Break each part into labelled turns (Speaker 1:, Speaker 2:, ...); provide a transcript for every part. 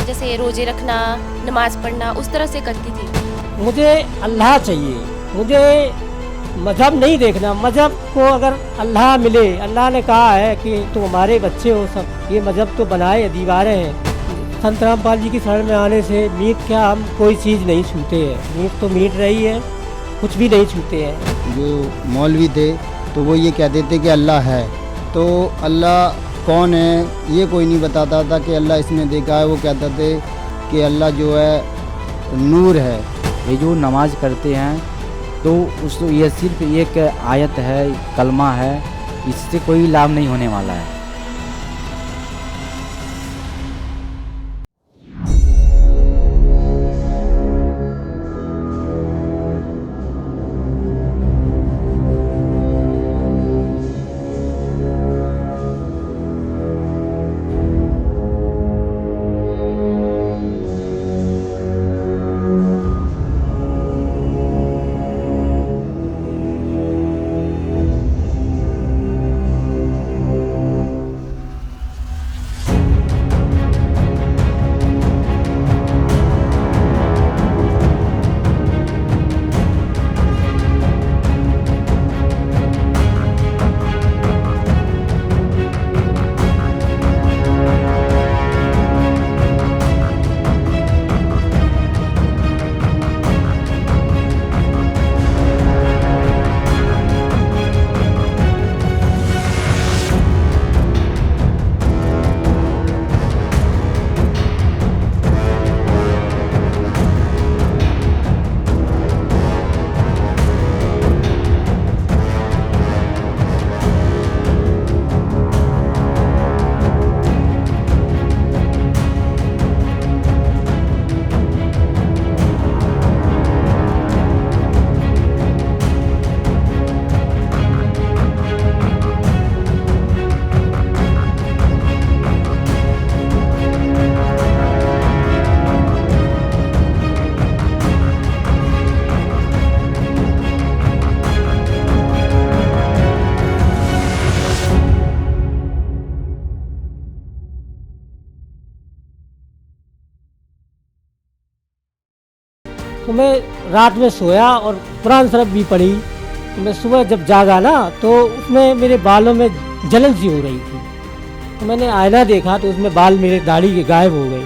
Speaker 1: जैसे रोजे रखना, नमाज पढ़ना, उस तरह से करती थी।
Speaker 2: मुझे अल्लाह चाहिए, मुझे मजहब नहीं देखना। मजहब को अगर अल्लाह मिले, अल्लाह ने कहा है कि तुम हमारे बच्चे हो सब, ये मजहब तो बनाए दीवारें हैं। संत रामपाल जी की शरण में आने से मीट क्या हम कोई चीज़ नहीं छूते हैं। मीट तो मीट रही है, कुछ भी नहीं छूते हैं।
Speaker 3: जो मौलवी थे तो वो ये कहते थे कि अल्लाह है, तो अल्लाह कौन है ये कोई नहीं बताता था कि अल्लाह इसने देखा है। वो कहते थे कि अल्लाह जो है नूर है।
Speaker 4: ये जो नमाज करते हैं तो उस ये सिर्फ एक आयत है, कलमा है, इससे कोई लाभ नहीं होने वाला है।
Speaker 2: तो मैं रात में सोया और कुरान शरीफ भी पढ़ी। तो मैं सुबह जब जागा ना तो उसमें मेरे बालों में जलन सी हो रही थी। तो मैंने आईना देखा तो उसमें बाल मेरे दाढ़ी के गायब हो गए।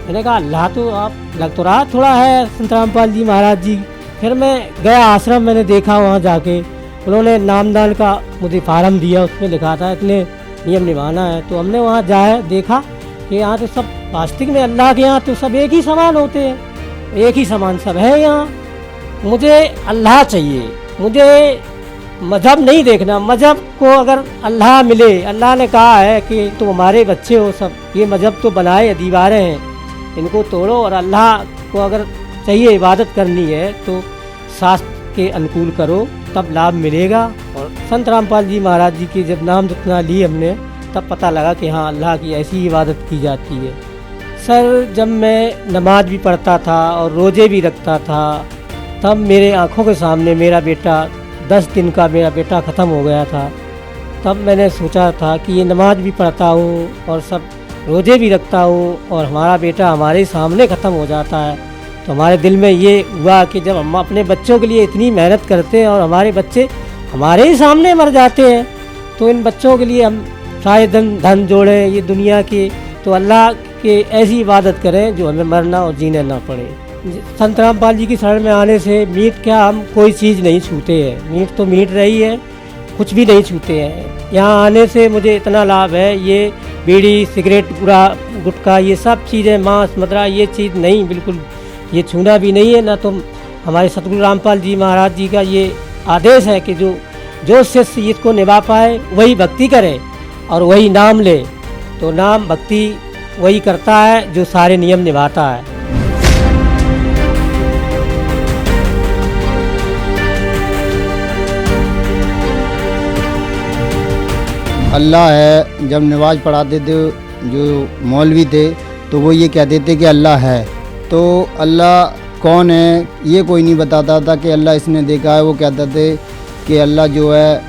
Speaker 2: मैंने कहा अल्लाह तो आप लग तो रहा थोड़ा है संत रामपाल जी महाराज जी। फिर मैं गया आश्रम, मैंने देखा वहाँ जाके उन्होंने नामदान का मुझे फार्म दिया, उसमें लिखा था इतने नियम निभाना है। तो हमने वहाँ जाए देखा कि यहाँ तो सब वास्तविक में अल्लाह के यहाँ तो सब एक ही समान होते हैं, एक ही समान सब है यहाँ। मुझे अल्लाह चाहिए, मुझे मजहब नहीं देखना। मजहब को अगर अल्लाह मिले, अल्लाह ने कहा है कि तुम हमारे बच्चे हो सब, ये मजहब तो बनाए दीवारें हैं, इनको तोड़ो। और अल्लाह को अगर चाहिए इबादत करनी है तो शास्त्र के अनुकूल करो, तब लाभ मिलेगा। और संत रामपाल जी महाराज जी के जब नाम जितना लिए हमने, तब पता लगा कि हाँ अल्लाह की ऐसी इबादत की जाती है। सर जब मैं नमाज भी पढ़ता था और रोज़े भी रखता था, तब मेरे आँखों के सामने मेरा बेटा 10 दिन का मेरा बेटा ख़त्म हो गया था। तब मैंने सोचा था कि ये नमाज भी पढ़ता हूँ और सब रोज़े भी रखता हूँ और हमारा बेटा हमारे सामने ख़त्म हो जाता है, तो हमारे दिल में ये हुआ कि जब हम अपने बच्चों के लिए इतनी मेहनत करते हैं और हमारे बच्चे हमारे ही सामने मर जाते हैं, तो इन बच्चों के लिए हम सारे धन जोड़ें ये दुनिया के, तो अल्लाह के ऐसी इबादत करें जो हमें मरना और जीना ना पड़े। संत रामपाल जी की शरण में आने से मीट क्या हम कोई चीज़ नहीं छूते हैं। मीट तो मीट रही है, कुछ भी नहीं छूते हैं। यहाँ आने से मुझे इतना लाभ है, ये बीड़ी सिगरेट पूरा गुटखा ये सब चीज़ें, मांस मदिरा ये चीज़ नहीं, बिल्कुल ये छूना भी नहीं है ना। तो हमारे सतगुरु रामपाल जी महाराज जी का ये आदेश है कि जो शिष्य इसको निभा पाए वही भक्ति करे और वही नाम ले। तो नाम भक्ति वही करता है जो सारे नियम निभाता है।
Speaker 3: अल्लाह है। जब नमाज पढ़ाते थे जो मौलवी थे तो वो ये कहते थे कि अल्लाह है, तो अल्लाह कौन है ये कोई नहीं बताता था कि अल्लाह इसने देखा है। वो कहते थे कि अल्लाह जो है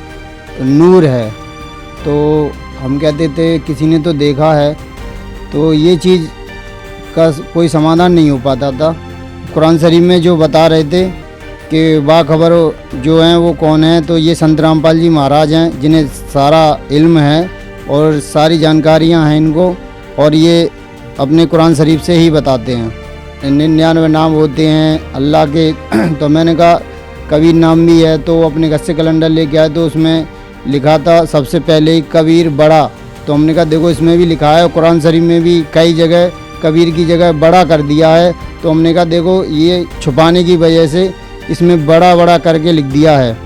Speaker 3: नूर है, तो हम कहते थे किसी ने तो देखा है। तो ये चीज़ का कोई समाधान नहीं हो पाता था। कुरान शरीफ में जो बता रहे थे कि बाखबर जो हैं वो कौन है, तो ये संत रामपाल जी महाराज हैं जिन्हें सारा इल्म है और सारी जानकारियां हैं इनको, और ये अपने कुरान शरीफ से ही बताते हैं। 99 नाम होते हैं अल्लाह के। तो मैंने कहा कबीर नाम भी है, तो अपने घर से कैलेंडर लेके आए तो उसमें लिखा था सबसे पहले ही कबीर बड़ा। तो हमने कहा देखो इसमें भी लिखा है, कुरान शरीफ में भी कई जगह कबीर की जगह बड़ा कर दिया है। तो हमने कहा देखो ये छुपाने की वजह से इसमें बड़ा बड़ा करके लिख दिया है।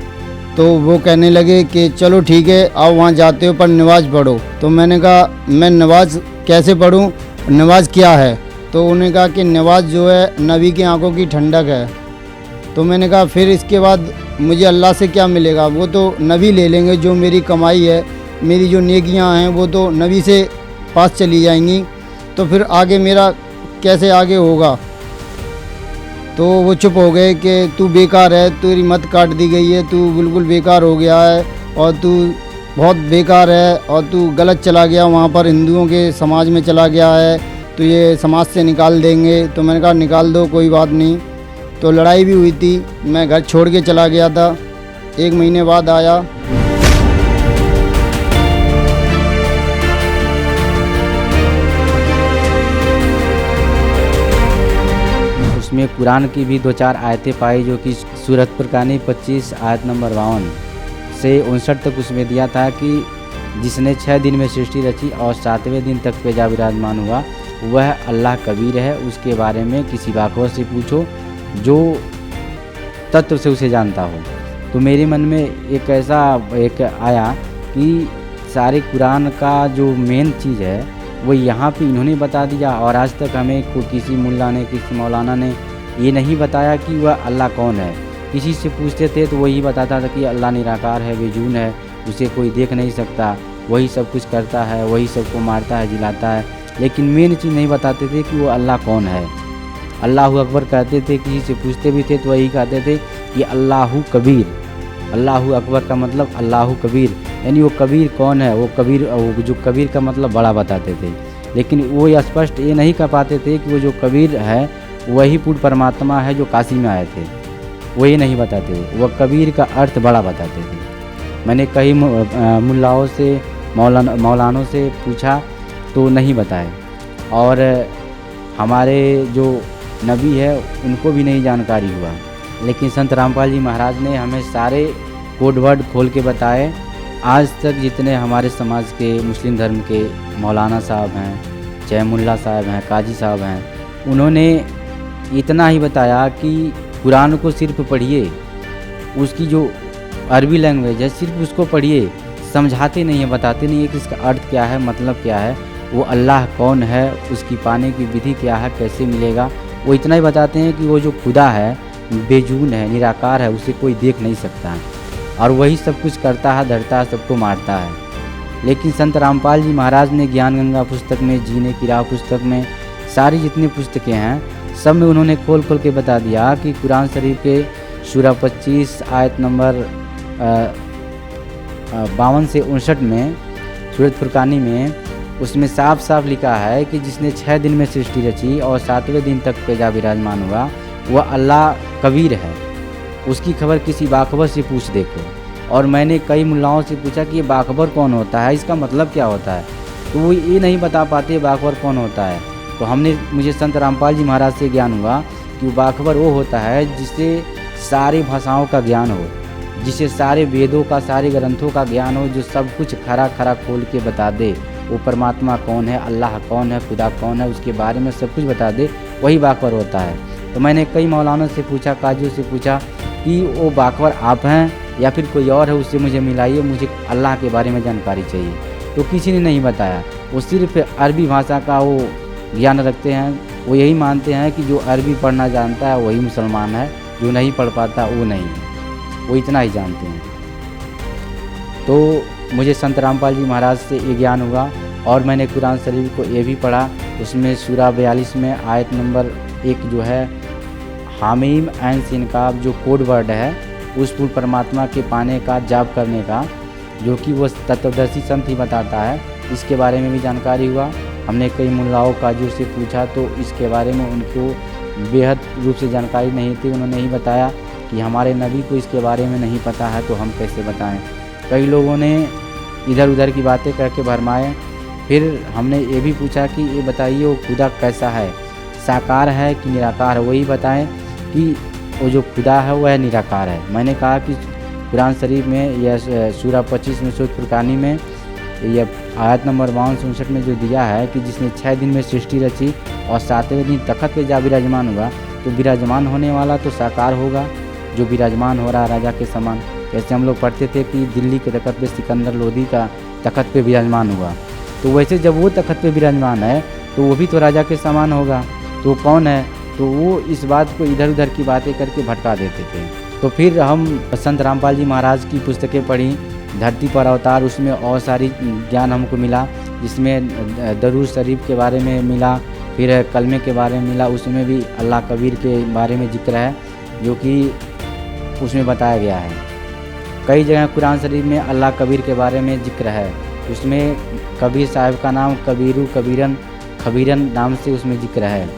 Speaker 3: तो वो कहने लगे कि चलो ठीक है आओ वहाँ जाते हो पर नमाज पढ़ो। तो मैंने कहा मैं नमाज कैसे पढ़ूँ, नमाज क्या है? तो उन्होंने कहा कि नमाज जो है नबी की आंखों की ठंडक है। तो मैंने कहा फिर इसके बाद मुझे अल्लाह से क्या मिलेगा? वो तो नबी ले लेंगे, जो मेरी कमाई है, मेरी जो नेकियां हैं वो तो नबी से पास चली जाएंगी, तो फिर आगे मेरा कैसे आगे होगा? तो वो चुप हो गए कि तू बेकार है, तेरी मत काट दी गई है, तू बिल्कुल बेकार हो गया है और तू बहुत बेकार है और तू गलत चला गया, वहाँ पर हिंदुओं के समाज में चला गया है, तो ये समाज से निकाल देंगे। तो मैंने कहा निकाल दो कोई बात नहीं। तो लड़ाई भी हुई थी, मैं घर छोड़ के चला गया था, 1 महीने बाद आया।
Speaker 4: उसमें कुरान की भी 2-4 आयतें पाई, जो कि सूरत फुरकानी 25 आयत नंबर 52 से 59 तक उसमें दिया था कि जिसने 6 दिन में सृष्टि रची और 7वें दिन तक पेजा विराजमान हुआ, वह अल्लाह कबीर है। उसके बारे में किसी बाखबर से पूछो जो तत्व से उसे जानता हो। तो मेरे मन में एक ऐसा आया कि सारे कुरान का जो मेन चीज़ है वो यहाँ पे इन्होंने बता दिया, और आज तक हमें किसी मुल्ला ने, किसी मौलाना ने ये नहीं बताया कि वह अल्लाह कौन है। किसी से पूछते थे तो वही बताता था कि अल्लाह निराकार है, बेजून है, उसे कोई देख नहीं सकता, वही सब कुछ करता है, वही सबको मारता है, जिलाता है, लेकिन मेन चीज़ नहीं बताते थे कि वो अल्लाह कौन है। अल्लाहु अकबर कहते थे, किसी से पूछते भी थे तो वही कहते थे कि अल्लाहु कबीर। अल्लाहु अकबर का मतलब अल्लाहु कबीर, यानी वो कबीर कौन है? वो कबीर, वो जो कबीर का मतलब बड़ा बताते थे, लेकिन वो ये स्पष्ट ये नहीं कह पाते थे कि वो जो कबीर है वही पूर्ण परमात्मा है जो काशी में आए थे, वो ये नहीं बताते थे। वह कबीर का अर्थ बड़ा बताते थे। मैंने कई मुल्लाओं से, मौलानों से पूछा तो नहीं बताए, और हमारे जो नबी है उनको भी नहीं जानकारी हुआ, लेकिन संत रामपाल जी महाराज ने हमें सारे कोड वर्ड खोल के बताए। आज तक जितने हमारे समाज के मुस्लिम धर्म के मौलाना साहब हैं, चाहे मुल्ला साहब हैं, काजी साहब हैं, उन्होंने इतना ही बताया कि कुरान को सिर्फ पढ़िए, उसकी जो अरबी लैंग्वेज है सिर्फ उसको पढ़िए, समझाते नहीं है, बताते नहीं है कि इसका अर्थ क्या है, मतलब क्या है, वो अल्लाह कौन है, उसकी पाने की विधि क्या है, कैसे मिलेगा। वो इतना ही बताते हैं कि वो जो खुदा है बेजून है, निराकार है, उसे कोई देख नहीं सकता है, और वही सब कुछ करता है, धरता है, सबको मारता है। लेकिन संत रामपाल जी महाराज ने ज्ञान गंगा पुस्तक में, जीने की राह पुस्तक में, सारी जितनी पुस्तकें हैं सब में उन्होंने खोल खोल के बता दिया कि कुरान शरीफ के सूरा 25 आयत नंबर 52 से 59 में, सूरत फुरकानी में, उसमें साफ साफ लिखा है कि जिसने 6 दिन में सृष्टि रची और 7वें दिन तक पेजा विराजमान हुआ, वह अल्लाह कबीर है। उसकी खबर किसी बाखबर से पूछ देखो। और मैंने कई मुल्लाओं से पूछा कि ये बाखबर कौन होता है, इसका मतलब क्या होता है, तो वो ये नहीं बता पाते बाखबर कौन होता है। तो मुझे संत रामपाल जी महाराज से ज्ञान हुआ कि बाखबर वो होता है जिससे सारी भाषाओं का ज्ञान हो, जिसे सारे वेदों का, सारे ग्रंथों का ज्ञान हो, जो सब कुछ खरा खरा खोल के बता दे, वो परमात्मा कौन है, अल्लाह कौन है, खुदा कौन है, उसके बारे में सब कुछ बता दे, वही बाखबर होता है। तो मैंने कई मौलानों से पूछा, काजियों से पूछा कि वो बाखबर आप हैं या फिर कोई और है, उससे मुझे मिलाइए, मुझे अल्लाह के बारे में जानकारी चाहिए। तो किसी ने नहीं बताया। वो सिर्फ अरबी भाषा का वो ज्ञान रखते हैं। वो यही मानते हैं कि जो अरबी पढ़ना जानता है वही मुसलमान है, जो नहीं पढ़ पाता वो नहीं है, वो इतना ही जानते हैं। तो मुझे संत रामपाल जी महाराज से ये ज्ञान हुआ, और मैंने कुरान शरीफ को ये भी पढ़ा। उसमें सूरा 42 में आयत नंबर 1 जो है हामीम ऐन सिनकाब, जो कोड वर्ड है उस पूर्ण परमात्मा के पाने का, जाप करने का, जो कि वो तत्वदर्शी संत ही बताता है, इसके बारे में भी जानकारी हुआ। हमने कई मुल्लाओं काजियों से पूछा तो इसके बारे में उनको बेहद रूप से जानकारी नहीं थी। उन्होंने ही बताया कि हमारे नबी को इसके बारे में नहीं पता है, तो हम कैसे बताएं। कई लोगों ने इधर उधर की बातें करके भरमाए। फिर हमने ये भी पूछा कि ये बताइए वो खुदा कैसा है, साकार है कि निराकार है, वही बताएं कि वो जो खुदा है वह निराकार है। मैंने कहा कि कुरान शरीफ में यह सूरा 25 में सूरह फुरकानी में यह आयत नंबर 52-59 में जो दिया है कि जिसने 6 दिन में सृष्टि रची और 7वें दिन तख्त पे जा विराजमान हुआ, तो विराजमान होने वाला तो साकार होगा, जो विराजमान हो रहा है राजा के समान। जैसे हम लोग पढ़ते थे कि दिल्ली के तख्त पे सिकंदर लोदी का तख्त पे विराजमान हुआ, तो वैसे जब वो तख्त पे विराजमान है तो वो भी तो राजा के समान होगा। तो कौन है, तो वो इस बात को इधर उधर की बातें करके भटका देते थे। तो फिर हम संत रामपाल जी महाराज की पुस्तकें पढ़ी, धरती पर अवतार, उसमें और सारी ज्ञान हमको मिला, जिसमें दरूद शरीफ के बारे में मिला, फिर कलमे के बारे में मिला। उसमें भी अल्लाह कबीर के बारे में जिक्र है जो कि उसमें बताया गया है। कई जगह कुरान शरीफ में अल्लाह कबीर के बारे में जिक्र है। उसमें कबीर साहब का नाम कबीरू कबीरन खबीरन नाम से उसमें जिक्र है।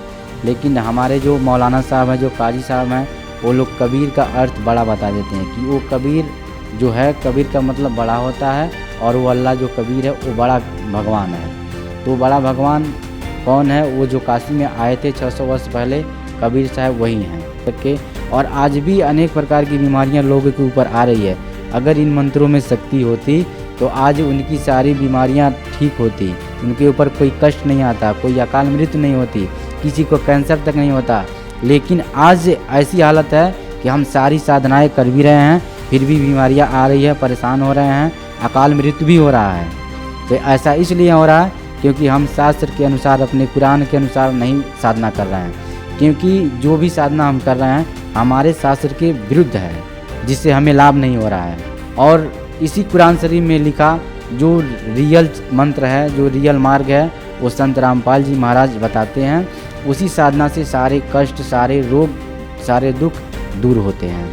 Speaker 4: लेकिन हमारे जो मौलाना साहब हैं, जो काजी साहब हैं, वो लोग कबीर का अर्थ बड़ा बता देते हैं कि वो कबीर जो है, कबीर का मतलब बड़ा होता है, और वो अल्लाह जो कबीर है वो बड़ा भगवान है। तो बड़ा भगवान कौन है, वो जो काशी में आए थे 600 वर्ष पहले, कबीर साहब वही हैं। और आज भी अनेक प्रकार की बीमारियां लोगों के ऊपर आ रही है। अगर इन मंत्रों में शक्ति होती तो आज उनकी सारी बीमारियां ठीक होती, उनके ऊपर कोई कष्ट नहीं आता, कोई अकाल मृत्यु नहीं होती, किसी को कैंसर तक नहीं होता। लेकिन आज ऐसी हालत है कि हम सारी साधनाएं कर भी रहे हैं, फिर भी बीमारियां आ रही है, परेशान हो रहे हैं, अकाल मृत्यु भी हो रहा है। तो ऐसा इसलिए हो रहा है क्योंकि हम शास्त्र के अनुसार, अपने कुरान के अनुसार नहीं साधना कर रहे हैं। क्योंकि जो भी साधना हम कर रहे हैं हमारे शास्त्र के विरुद्ध है, जिससे हमें लाभ नहीं हो रहा है। और इसी कुरान शरीफ में लिखा जो रियल मंत्र है, जो रियल मार्ग है, वो संत रामपाल जी महाराज बताते हैं। उसी साधना से सारे कष्ट, सारे रोग, सारे दुख दूर होते हैं।